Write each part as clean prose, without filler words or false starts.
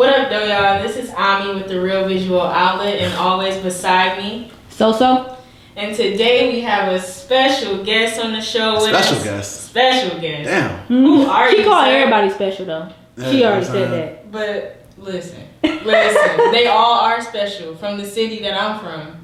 What up, though, y'all? This is Ami with The Real Visual Outlet, and always beside me, So. And today we have a special guest on the show with us. Special guest. Damn. Who are you? She called everybody special though. Yeah, she already said that. But listen, they all are special from the city that I'm from.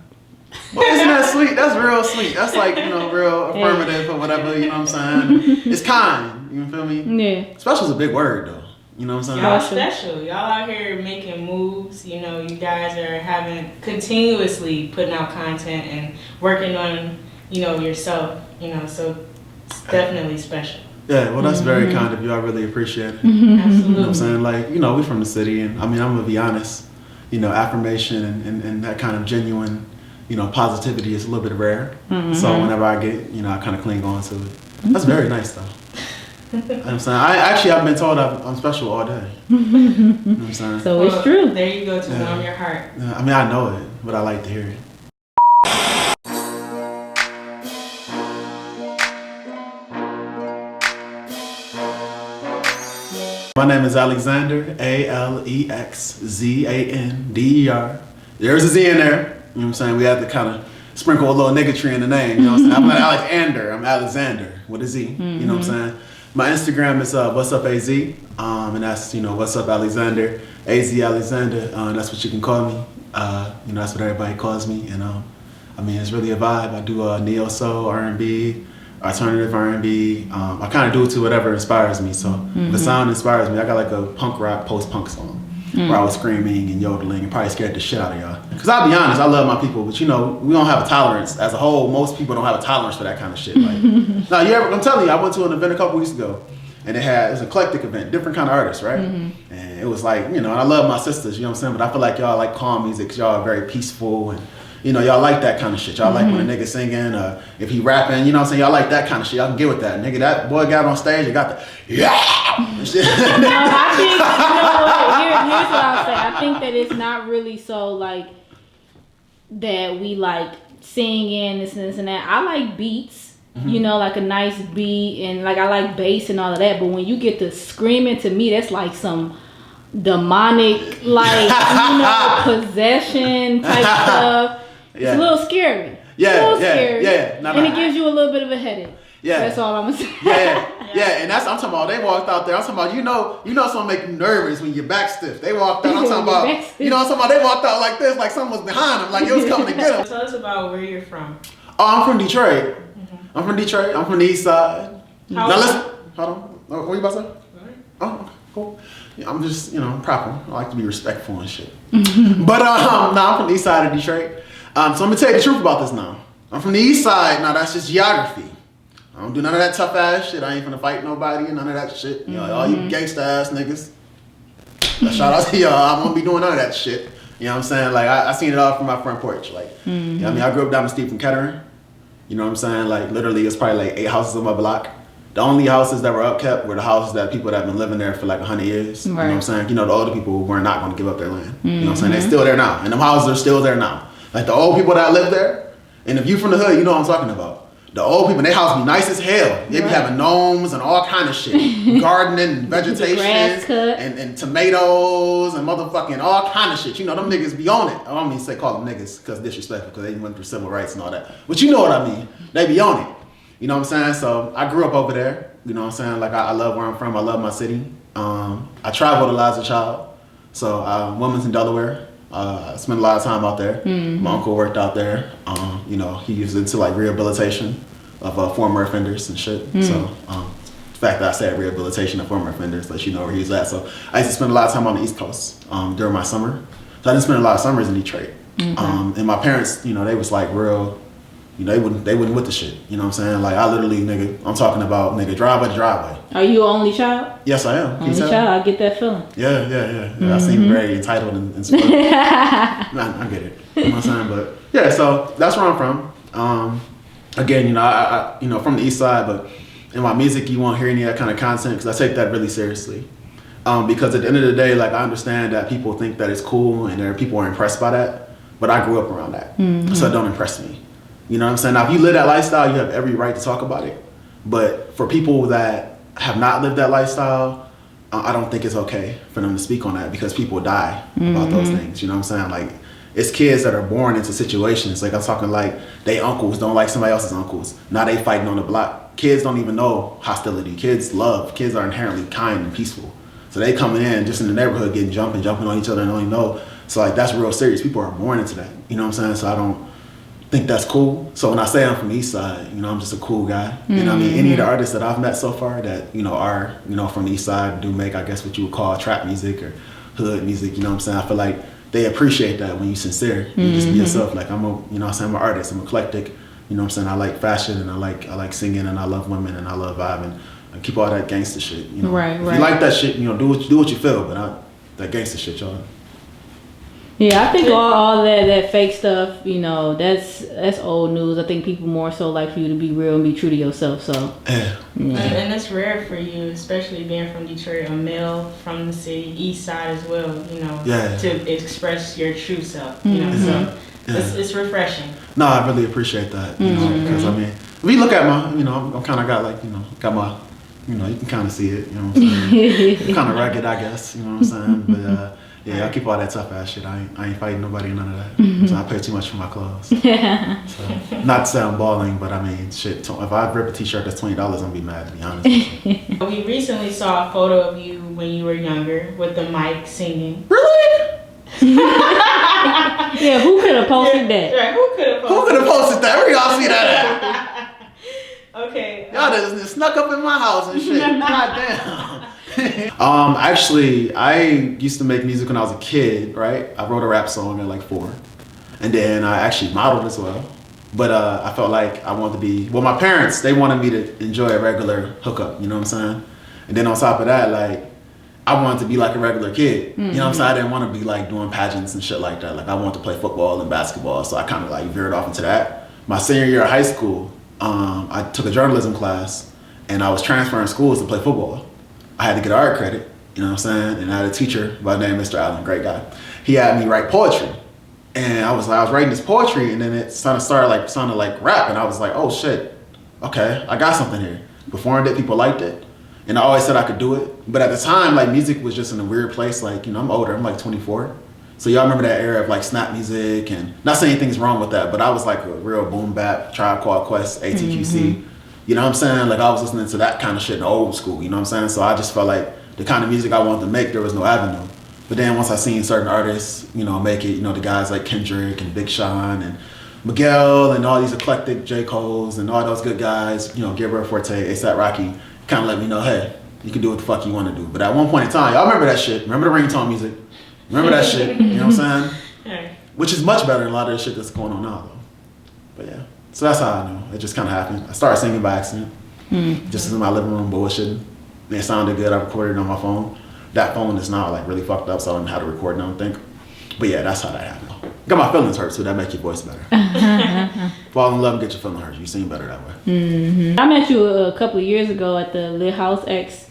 Well, isn't that sweet? That's real sweet. That's like, real affirmative or whatever, you know what I'm saying? It's kind, you feel me? Yeah. Special's a big word though. You know what I'm saying? Y'all special. Y'all out here making moves. You guys are continuously putting out content and working on, yourself. So it's definitely special. Yeah, well, that's very kind of you. I really appreciate it. Absolutely. You know what I'm saying? Like, we from the city, and I'm going to be honest, affirmation and that kind of genuine, positivity is a little bit rare. So whenever I get, I kind of cling on to it. That's very nice though. You know what I'm saying? I've been told I'm special all day. You know what I'm saying? So it's true. There you go to warm your heart. Yeah, I know it, but I like to hear it. My name is Alexander, Alexzander. There's a Z in there. You know what I'm saying? We have to kind of sprinkle a little niggatry in the name. You know what I'm saying? I'm not Alexander. I'm Alexander with a Z. You know what I'm saying? My Instagram is what's up AZ, and that's what's up Alexander, AZ Alexander. That's what you can call me. That's what everybody calls me, and it's really a vibe. I do neo soul, R&B, alternative R&B. I kind of do it to whatever inspires me. So if the sound inspires me, I got like a punk rock, post punk song where I was screaming and yodeling and probably scared the shit out of y'all. Because I'll be honest, I love my people, but we don't have a tolerance as a whole. Most people don't have a tolerance for that kind of shit. Like, I'm telling you, I went to an event a couple weeks ago, and it was an eclectic event, different kind of artists, right? And it was like, and I love my sisters, you know what I'm saying? But I feel like y'all like calm music, because y'all are very peaceful, and y'all like that kind of shit. Y'all like when a nigga singing, if he rapping, you know what I'm saying? Y'all like that kind of shit. Y'all can get with that. Nigga, that boy got on stage and got the, yeah! Shit. No, I think, here's what I'll say. I think that it's not really so like that we like singing this and that. I like beats, like a nice beat, and like I like bass and all of that. But when you get to screaming, to me, that's like some demonic, like, possession type stuff. It's a little scary. Scary. And it gives you a little bit of a headache. Yeah. That's all I'm gonna say. Yeah, and that's I'm talking about. They walked out there. I'm talking about something make you nervous when your back stiff. They walked out. I'm talking about I'm talking about. They walked out like this, like something was behind them, like it was coming to get them. Tell us about where you're from. Oh, I'm from Detroit. I'm from Detroit. I'm from the East Side. Now listen, hold on. What are you about to say? Oh, cool. Yeah, I'm just proper. I like to be respectful and shit. But I'm from the East Side of Detroit. So I'm gonna tell you the truth about this now. I'm from the East Side. Now that's just geography. I don't do none of that tough ass shit. I ain't finna fight nobody and none of that shit. All you gangsta ass niggas. Shout out to y'all. I won't be doing none of that shit. You know what I'm saying? Like I seen it all from my front porch. Like, I grew up down the street from Kettering. You know what I'm saying? Like literally, it's probably like 8 houses on my block. The only houses that were upkept were the houses that people that have been living there for like 100 years. Right. You know what I'm saying? The older people were not going to give up their land. You know what I'm saying? They're still there now, and them houses are still there now. Like the old people that live there, and if you from the hood, you know what I'm talking about. The old people, they house be nice as hell. They be having gnomes and all kind of shit. Gardening, vegetation, and tomatoes and motherfucking all kind of shit. Them niggas be on it. I don't mean call them niggas because disrespectful, because they went through civil rights and all that. But you know what I mean. They be on it. You know what I'm saying? So I grew up over there. You know what I'm saying? Like I love where I'm from. I love my city. I traveled a lot as a child. So women's in Delaware. I spent a lot of time out there. My uncle worked out there. He was into like rehabilitation of former offenders and shit. So the fact that I said rehabilitation of former offenders lets you know where he's at. So I used to spend a lot of time on the East Coast during my summer. So I didn't spend a lot of summers in Detroit. And my parents, they was like real. They wouldn't with the shit. You know what I'm saying? Like I literally, I'm talking about driveway to driveway. Are you an only child? Yes, I am. Only child, I get that feeling. Yeah. I seem very entitled and spoiled. I get it. You know what I'm saying? But yeah, so that's where I'm from. Again, I from the East Side, but in my music, you won't hear any of that kind of content because I take that really seriously. Because at the end of the day, like I understand that people think that it's cool and there are people are impressed by that, but I grew up around that, so it don't impress me. You know what I'm saying? Now, if you live that lifestyle, you have every right to talk about it. But for people that have not lived that lifestyle, I don't think it's okay for them to speak on that because people die about those things. You know what I'm saying? Like, it's kids that are born into situations. Like, I'm talking like they uncles don't like somebody else's uncles. Now they fighting on the block. Kids don't even know hostility. Kids love. Kids are inherently kind and peaceful. So they coming in just in the neighborhood getting jumping on each other and don't even know. So like, that's real serious. People are born into that. You know what I'm saying? So I don't think that's cool. So when I say I'm from the East Side, you know, I'm just a cool guy. You know what I mean? Any of the artists that I've met so far that, you know, are, you know, from the East Side do make, I guess, what you would call trap music or hood music, you know what I'm saying? I feel like they appreciate that when you're sincere. You just be yourself. Like, I'm a, you know what I'm saying, I'm an artist, I'm eclectic. You know what I'm saying? I like fashion and I like singing and I love women and I love vibing. And keep all that gangster shit, you know. Right. If you like that shit, you know, do what you feel, but that gangster shit, y'all. Yeah, I think all that fake stuff, you know, that's old news. I think people more so like for you to be real and be true to yourself. So yeah. And it's rare for you, especially being from Detroit, a male from the city, East Side as well. You know, to express your true self. You know, so it's refreshing. No, I really appreciate that. You know, because I mean, if you look at my, you know, I'm kind of got like, you know, got my, you know, you can kind of see it. You know what I'm saying? Kind of rugged, I guess. You know what I'm saying? But yeah, I keep all that tough ass shit. I ain't fighting nobody, none of that. So I pay too much for my clothes. So, not to say I'm balling, but I mean, shit. If I rip a t-shirt that's $20, I'm gonna be mad, to be honest with you. We recently saw a photo of you when you were younger with the mic singing. Really? Yeah, who could have posted that? Right, who could have posted that? Where y'all see that at? Okay. Y'all just snuck up in my house and shit. God damn. Actually, I used to make music when I was a kid, right? I wrote a rap song at like 4. And then I actually modeled as well. But I felt like I wanted to be, well, my parents, they wanted me to enjoy a regular hookup, you know what I'm saying? And then on top of that, like, I wanted to be like a regular kid. You know what I'm saying? I didn't want to be like doing pageants and shit like that. Like, I wanted to play football and basketball. So I kind of like veered off into that. My senior year of high school, I took a journalism class and I was transferring schools to play football. I had to get art credit, you know what I'm saying? And I had a teacher by the name Mr. Allen, great guy. He had me write poetry. And I was writing this poetry and then it sounded like rap. And I was like, oh shit, okay, I got something here. Performed it, people liked it. And I always said I could do it. But at the time, like, music was just in a weird place. Like, you know, I'm older, I'm like 24. So y'all remember that era of like snap music, and not saying anything's wrong with that, but I was like a real boom bap, Tribe Called Quest, ATQC. You know what I'm saying? Like, I was listening to that kind of shit in the old school, you know what I'm saying? So I just felt like the kind of music I wanted to make, there was no avenue. But then once I seen certain artists, you know, make it, you know, the guys like Kendrick and Big Sean and Miguel and all these eclectic J. Cole's and all those good guys, you know, Gabriel Forte, A$AP Rocky, kind of let me know, hey, you can do what the fuck you want to do. But at one point in time, y'all remember that shit. Remember the ringtone music. Remember that shit. You know what I'm saying? Which is much better than a lot of the shit that's going on now, though. But yeah. So that's how I knew. It just kind of happened. I started singing by accident. Just in my living room bullshitting. It sounded good. I recorded it on my phone. That phone is now like really fucked up, so I don't know how to record it, I don't think. But yeah, that's how that happened. Got my feelings hurt, so that makes your voice better. Fall in love and get your feelings hurt. You sing better that way. I met you a couple of years ago at the Lit House X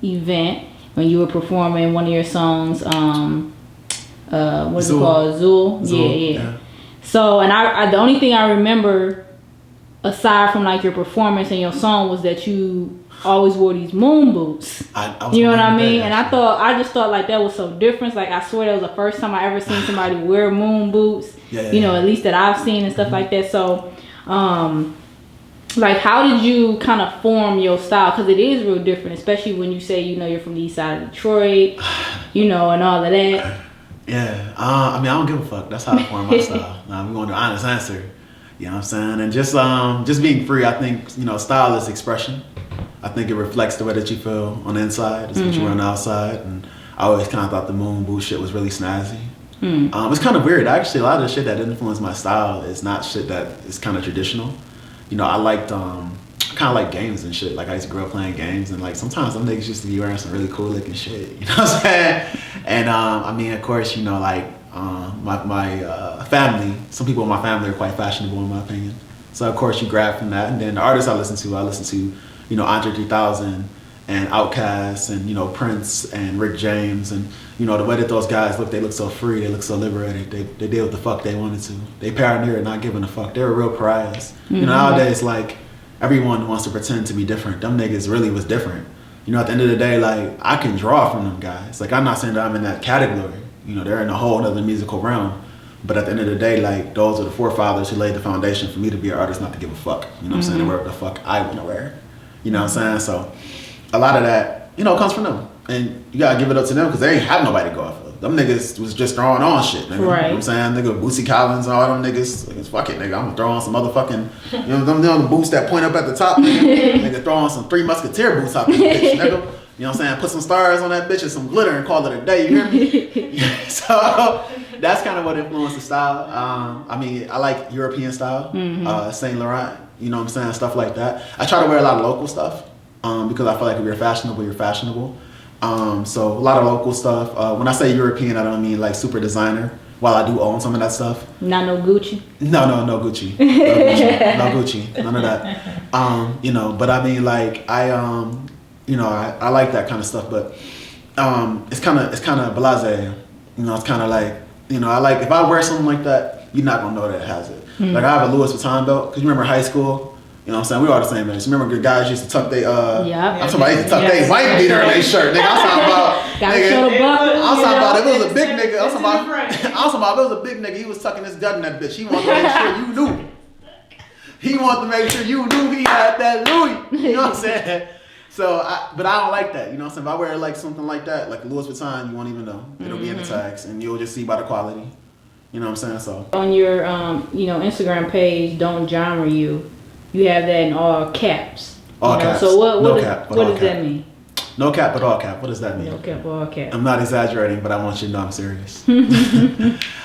event when you were performing one of your songs. What's it called? Zool. Yeah. So, and I the only thing I remember aside from like your performance and your song was that you always wore these moon boots. You know what I mean? And I just thought like that was so different. Like, I swear that was the first time I ever seen somebody wear moon boots. You know, at least that I've seen and stuff like that. So, like, how did you kind of form your style? Because it is real different, especially when you say, you know, you're from the east side of Detroit, you know, and all of that. Yeah, I mean, I don't give a fuck. That's how I form my style. I'm going to honest answer. You know what I'm saying? And just being free, I think, you know, style is expression. I think it reflects the way that you feel on the inside. It's what you wear on the outside. And I always kind of thought the moon boot shit was really snazzy. It's kind of weird. Actually, a lot of the shit that influenced my style is not shit that is kind of traditional. You know, I liked, kind of like games and shit. Like, I used to grow up playing games, and like sometimes some niggas used to be wearing some really cool looking shit. You know what I'm saying? And I mean, of course, you know, like my family, some people in my family are quite fashionable in my opinion. So of course you grab from that. And then the artists I listen to, you know, Andre 3000 and Outkast and, you know, Prince and Rick James, and, you know, the way that those guys look, they look so free, they look so liberated. They did what the fuck they wanted to. They pioneered not giving a fuck. They were real pariahs. You know, nowadays, like, everyone wants to pretend to be different. Them niggas really was different. you know, at the end of the day, like, I can draw from them guys. Like, I'm not saying that I'm in that category. You know, they're in a whole other musical realm. But at the end of the day, like, those are the forefathers who laid the foundation for me to be an artist, not to give a fuck. You know what I'm saying? To wear what the fuck I want to wear. You know what I'm saying? So, a lot of that, you know, comes from them. And you gotta give it up to them because they ain't have nobody to go off of. Them niggas was just throwing on shit, nigga. Right. You know what I'm saying? Nigga, Bootsy Collins and all them niggas. Like, fuck it, nigga. I'm gonna throw on some motherfucking, you know, them the boots that point up at the top, nigga. Nigga, throw on some Three Musketeer boots out this bitch, nigga. You know what I'm saying? Put some stars on that bitch and some glitter and call it a day, you hear me? So, that's kind of what influenced the style. I mean, I like European style, Saint Laurent, you know what I'm saying? Stuff like that. I try to wear a lot of local stuff because I feel like if you're fashionable, you're fashionable. So a lot of local stuff. When I say European, I don't mean like super designer. While I do own some of that stuff. Not no Gucci? No Gucci. No Gucci. None of that. You know, but I mean like you know, I like that kind of stuff, but it's kind of blasé. You know, it's kind of like, you know, I like, if I wear something like that, you're not gonna know that it has it. Like I have a Louis Vuitton belt, because you remember high school? You know what I'm saying? We were all the same age. Remember the guys used to tuck their, I'm talking about, they used to tuck their white beater in their shirt. Nigga, I'm talking about, gotta show the buckle. I'm talking about, if it was a big nigga, I'm talking about, if it was a big nigga, he was tucking his gun in that bitch. He wanted to make sure you knew. He wanted to make sure you knew he had that Louis. You know what I'm saying? So, but I don't like that. You know what I'm saying? If I wear like something like that, like Louis Vuitton, you won't even know. It'll be in the tags, and you'll just see by the quality. You know what I'm saying? So on your, you know, Instagram page, Don't Genre You, you have that in all caps. All caps. So what does cap. that mean? No cap, but all cap. What does that mean? No cap, all cap. I'm not exaggerating, but I want you to know I'm serious.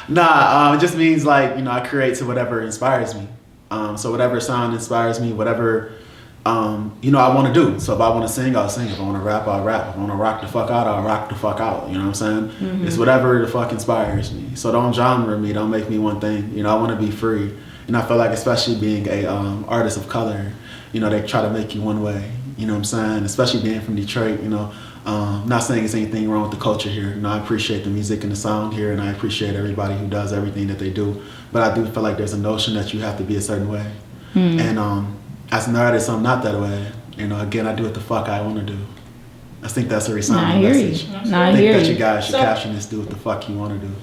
Nah, it just means like, you know, I create to whatever inspires me. So whatever sound inspires me, whatever, you know, I want to do. So if I want to sing, I'll sing. If I want to rap, I'll rap. If I want to rock the fuck out, I'll rock the fuck out. You know what I'm saying? It's whatever the fuck inspires me. So don't genre me. Don't make me one thing. You know, I want to be free. And I feel like, especially being a artist of color, you know, they try to make you one way. You know what I'm saying? Especially being from Detroit, you know. Not saying there's anything wrong with the culture here. You know, I appreciate the music and the sound here, and I appreciate everybody who does everything that they do. But I do feel like there's a notion that you have to be a certain way. And as an artist, I'm not that way. You know, again, I do what the fuck I want to do. I think that's a resounding message. I think that you guys should caption this, do what the fuck you want to do.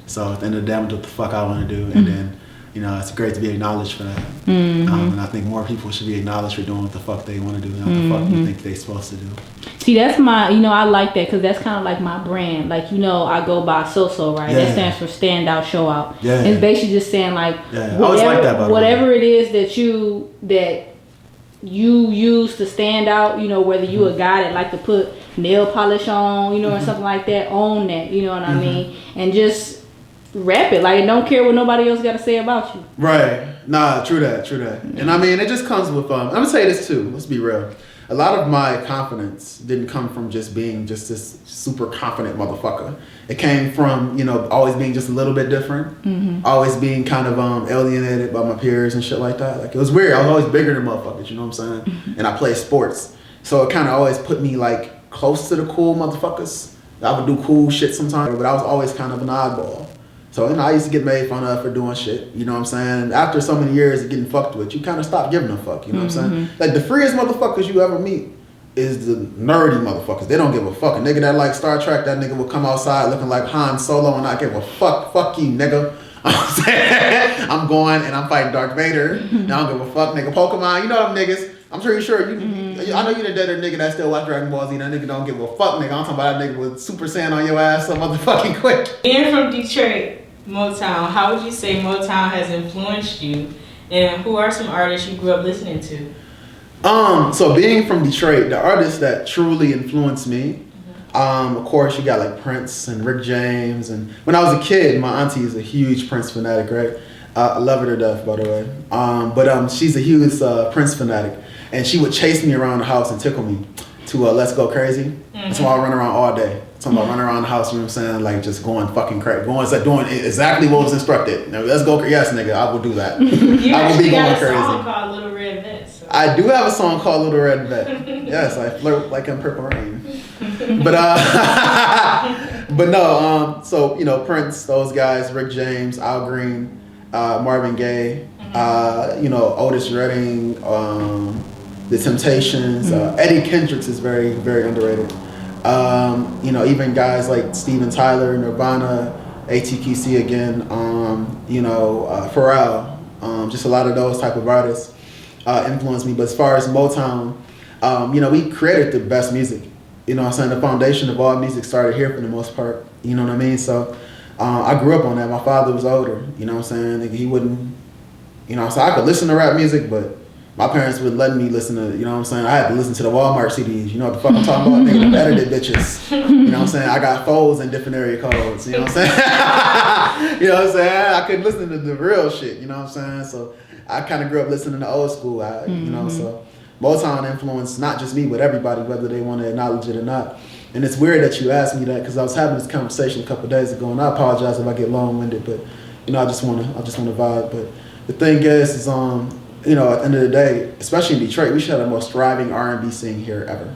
So at the end of the day, I'm gonna do what the fuck I want to do, and then, you know, it's great to be acknowledged for that. And I think more people should be acknowledged for doing what the fuck they want to do, not what the fuck you think they're supposed to do. See, that's my, you know, I like that because that's kind of like my brand. Like, you know, I go by SOSO, right? That stands for Stand Out, Show Out. It's basically just saying like, whatever it is that you use to stand out, you know, whether you a guy that like to put nail polish on, you know, or something like that, own that, you know what I mean? And just rap it. Like, don't care what nobody else got to say about you. Right. Nah, true that. And I mean, it just comes with, I'm going to say this too, let's be real. A lot of my confidence didn't come from just being just this super confident motherfucker. It came from, you know, always being just a little bit different. Always being kind of alienated by my peers and shit like that. Like, it was weird. I was always bigger than motherfuckers, you know what I'm saying? And I played sports. So it kind of always put me like close to the cool motherfuckers. I would do cool shit sometimes, but I was always kind of an oddball. So, you know, I used to get made fun of for doing shit, you know what I'm saying? And after so many years of getting fucked with, you kind of stop giving a fuck, you know what I'm saying? Like, the freest motherfuckers you ever meet is the nerdy motherfuckers. They don't give a fuck. A nigga that like Star Trek, that nigga will come outside looking like Han Solo and not give a fuck. Fuck you, nigga. I'm saying, I'm going and I'm fighting Darth Vader. I don't give a fuck, nigga. Pokemon, you know them niggas. I'm sure I know you the dead nigga that still watch Dragon Ball Z. That nigga don't give a fuck, nigga. I'm talking about that nigga with Super Saiyan on your ass so motherfucking quick. Being from Detroit, Motown, how would you say Motown has influenced you, and who are some artists you grew up listening to? So being from Detroit, the artists that truly influenced me, of course you got like Prince and Rick James, and when I was a kid, my auntie is a huge Prince fanatic, right? I love her to death, by the way. But she's a huge Prince fanatic, and she would chase me around the house and tickle me to Let's Go Crazy. That's why I run around all day. Talking about running around the house, you know what I'm saying? Like just going fucking crazy. Doing exactly what was instructed. Now, let's go. Yes, nigga, I will do that. You I will be going got a crazy. song called Little Red Vet. So. I do have a song called Little Red Vet. Yes, I flirt like in Purple Rain. But but no. So you know, Prince, those guys, Rick James, Al Green, Marvin Gaye, you know, Otis Redding. The Temptations. Eddie Kendricks is very, very underrated. You know, even guys like Steven Tyler, Nirvana, ATKC again, you know, Pharrell, just a lot of those type of artists influenced me. But as far as Motown, you know, we created the best music. You know what I'm saying? The foundation of all music started here for the most part. You know what I mean? So I grew up on that. My father was older. You know what I'm saying? He wouldn't, you know, so I could listen to rap music, but my parents would let me listen to, you know what I'm saying? I had to listen to the Walmart CDs. You know what the fuck I'm talking about? Nigga, the edited bitches. You know what I'm saying? I got foes in different area codes. You know what I'm saying? You know what I'm saying? I couldn't listen to the real shit. You know what I'm saying? So I kind of grew up listening to old school. You know, so Motown influenced not just me, but everybody, whether they want to acknowledge it or not. And it's weird that you asked me that because I was having this conversation a couple of days ago, and I apologize if I get long-winded, but you know, I just want to vibe. But the thing is you know, at the end of the day, especially in Detroit, we should have the most thriving R&B scene here ever,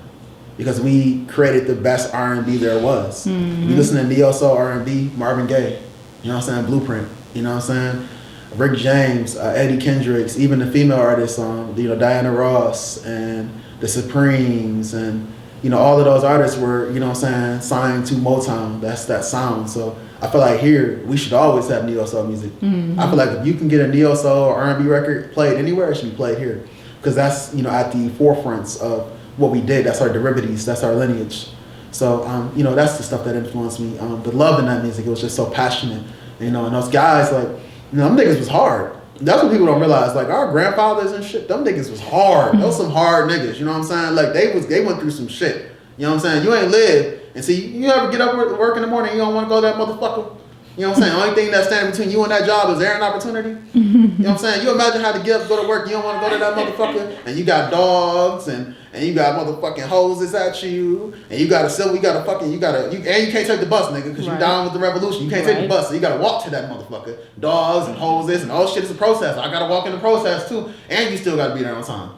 because we created the best R&B there was. You listen to neo soul R&B, Marvin Gaye, you know what I'm saying, Blueprint, you know what I'm saying, Rick James, Eddie Kendricks, even the female artists, you know, Diana Ross and the Supremes, and you know, all of those artists were, you know what I'm saying, signed to Motown. That's that sound. So I feel like here we should always have neo soul music. I feel like if you can get a neo soul or R&B record played anywhere, it should be played here, because that's, you know, at the forefronts of what we did. That's our derivatives. That's our lineage. So you know, that's the stuff that influenced me. The love in that music, it was just so passionate. You know, and those guys, like, you know, them niggas was hard. That's what people don't realize. Like, our grandfathers and shit, them niggas was hard. Those some hard niggas. You know what I'm saying? Like, they went through some shit. You know what I'm saying? You ain't live. And see, you ever get up and work in the morning, you don't want to go to that motherfucker? You know what I'm saying? The only thing that's standing between you and that job is there an opportunity. You know what I'm saying? You imagine how to get up, go to work, you don't want to go to that motherfucker, and you got dogs, and you got motherfucking hoses at you, and you got and you can't take the bus, nigga, because you down with the revolution. You can't take the bus, so you got to walk to that motherfucker. Dogs and hoses and all shit is a process. I got to walk in the process too, and you still got to be there on time.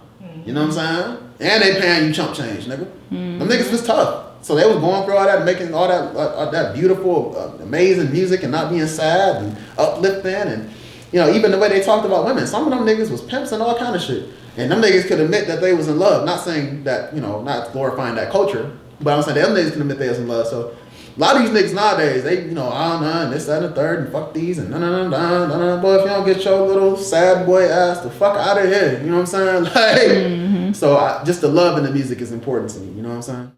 You know what I'm saying? And they paying you chump change, nigga. Them niggas was tough. So they was going through all that, making all that beautiful, amazing music, and not being sad and uplifting, and you know, even the way they talked about women. Some of them niggas was pimps and all kind of shit, and them niggas could admit that they was in love. Not saying that, you know, not glorifying that culture, but I'm saying them niggas can admit they was in love. So a lot of these niggas nowadays, they, you know, and this, that, and the third, and fuck these, and boy, if you don't get your little sad boy ass the fuck out of here, you know what I'm saying? Like, so just the love in the music is important to me, you know what I'm saying?